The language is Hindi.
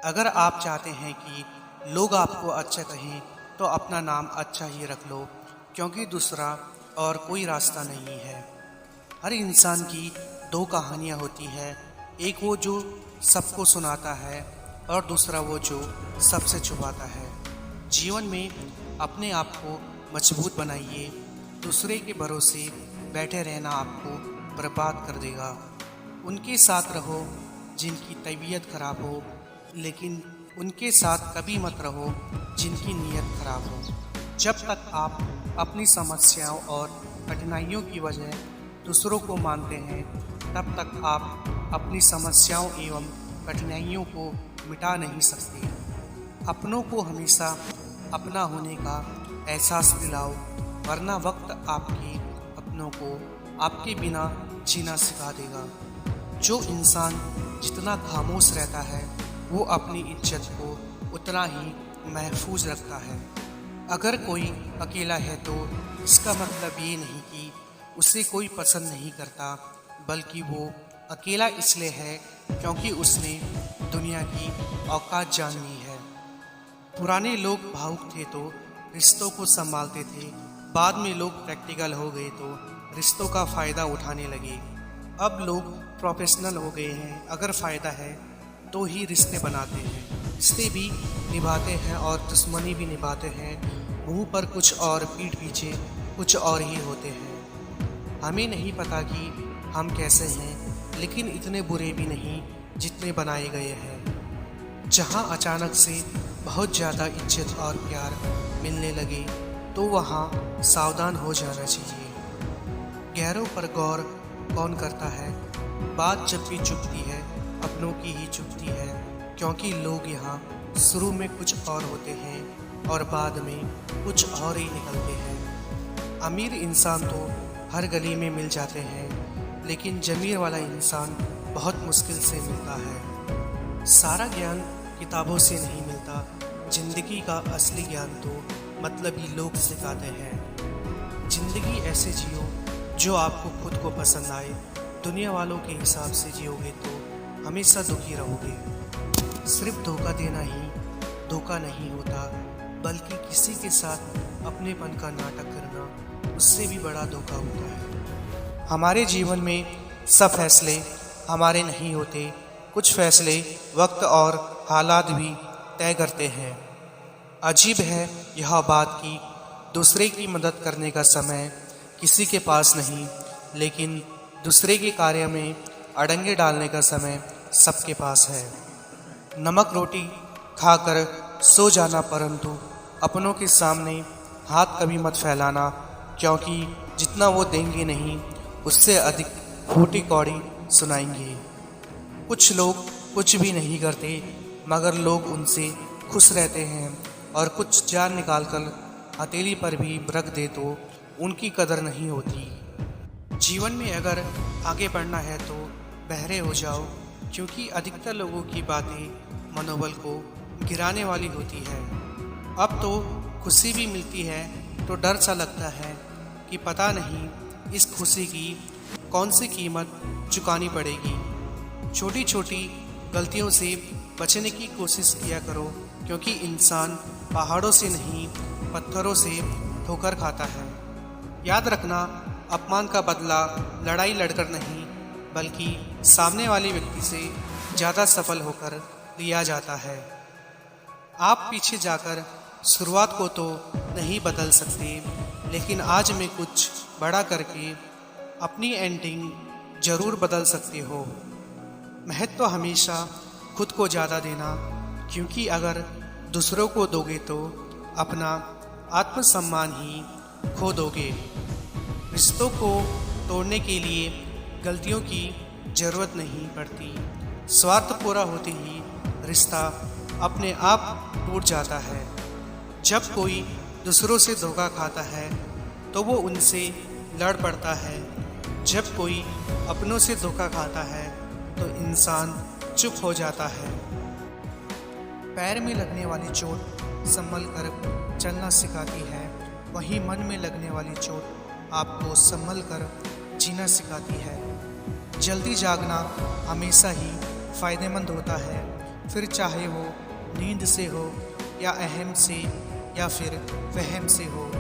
अगर आप चाहते हैं कि लोग आपको अच्छा कहें तो अपना नाम अच्छा ही रख लो, क्योंकि दूसरा और कोई रास्ता नहीं है। हर इंसान की दो कहानियाँ होती है, एक वो जो सबको सुनाता है और दूसरा वो जो सबसे छुपाता है। जीवन में अपने आप को मजबूत बनाइए, दूसरे के भरोसे बैठे रहना आपको बर्बाद कर देगा। उनके साथ रहो जिनकी तबीयत खराब हो, लेकिन उनके साथ कभी मत रहो जिनकी नीयत खराब हो। जब तक आप अपनी समस्याओं और कठिनाइयों की वजह दूसरों को मानते हैं, तब तक आप अपनी समस्याओं एवं कठिनाइयों को मिटा नहीं सकते। अपनों को हमेशा अपना होने का एहसास दिलाओ, वरना वक्त आपके अपनों को आपके बिना जीना सिखा देगा। जो इंसान जितना खामोश रहता है, वो अपनी इज्जत को उतना ही महफूज रखता है। अगर कोई अकेला है तो इसका मतलब ये नहीं कि उसे कोई पसंद नहीं करता, बल्कि वो अकेला इसलिए है क्योंकि उसने दुनिया की औकात जान ली है। पुराने लोग भावुक थे तो रिश्तों को संभालते थे, बाद में लोग प्रैक्टिकल हो गए तो रिश्तों का फ़ायदा उठाने लगे। अब लोग प्रोफेशनल हो गए हैं, अगर फ़ायदा है तो ही रिश्ते बनाते हैं। रिश्ते भी निभाते हैं और दुश्मनी भी निभाते हैं। मुंह पर कुछ और पीठ पीछे कुछ और ही होते हैं। हमें नहीं पता कि हम कैसे हैं, लेकिन इतने बुरे भी नहीं जितने बनाए गए हैं। जहां अचानक से बहुत ज़्यादा इज्जत और प्यार मिलने लगे तो वहां सावधान हो जाना चाहिए। गैरों पर गौर कौन करता है? बात जब भी चुभती है अपनों की ही चुभती है, क्योंकि लोग यहाँ शुरू में कुछ और होते हैं और बाद में कुछ और ही निकलते हैं। अमीर इंसान तो हर गली में मिल जाते हैं, लेकिन ज़मीर वाला इंसान बहुत मुश्किल से मिलता है। सारा ज्ञान किताबों से नहीं मिलता, जिंदगी का असली ज्ञान तो मतलबी लोग सिखाते हैं। जिंदगी ऐसे जियो जो आपको खुद को पसंद आए। दुनिया वालों के हिसाब से जियोगे तो हमेशा दुखी रहोगे। सिर्फ धोखा देना ही धोखा नहीं होता, बल्कि किसी के साथ अपनेपन का नाटक करना उससे भी बड़ा धोखा होता है। हमारे जीवन में सब फैसले हमारे नहीं होते, कुछ फैसले वक्त और हालात भी तय करते हैं। अजीब है यह बात कि दूसरे की मदद करने का समय किसी के पास नहीं, लेकिन दूसरे के कार्य में अड़ंगे डालने का समय सबके पास है। नमक रोटी खाकर सो जाना, परंतु अपनों के सामने हाथ कभी मत फैलाना, क्योंकि जितना वो देंगे नहीं उससे अधिक फूटी कौड़ी सुनाएंगे। कुछ लोग कुछ भी नहीं करते, मगर लोग उनसे खुश रहते हैं, और कुछ जान निकालकर हथेली पर भी रख दे तो उनकी कदर नहीं होती। जीवन में अगर आगे बढ़ना है तो बहरे हो जाओ, क्योंकि अधिकतर लोगों की बातें मनोबल को गिराने वाली होती है। अब तो खुशी भी मिलती है तो डर सा लगता है कि पता नहीं इस खुशी की कौन सी कीमत चुकानी पड़ेगी। छोटी छोटी गलतियों से बचने की कोशिश किया करो, क्योंकि इंसान पहाड़ों से नहीं पत्थरों से ठोकर खाता है। याद रखना, अपमान का बदला लड़ाई लड़कर नहीं, बल्कि सामने वाले व्यक्ति से ज़्यादा सफल होकर लिया जाता है। आप पीछे जाकर शुरुआत को तो नहीं बदल सकते, लेकिन आज में कुछ बड़ा करके अपनी एंडिंग ज़रूर बदल सकते हो। महत्व हमेशा खुद को ज़्यादा देना, क्योंकि अगर दूसरों को दोगे तो अपना आत्मसम्मान ही खो दोगे। रिश्तों को तोड़ने के लिए गलतियों की ज़रूरत नहीं पड़ती। स्वार्थ पूरा होते ही रिश्ता अपने आप टूट जाता है। जब कोई दूसरों से धोखा खाता है तो वो उनसे लड़ पड़ता है। जब कोई अपनों से धोखा खाता है तो इंसान चुप हो जाता है। पैर में लगने वाली चोट संभल कर चलना सिखाती है, वहीं मन में लगने वाली चोट आपको संभल कर जीना सिखाती है। जल्दी जागना हमेशा ही फ़ायदेमंद होता है, फिर चाहे वो नींद से हो या अहम से या फिर वहम से हो।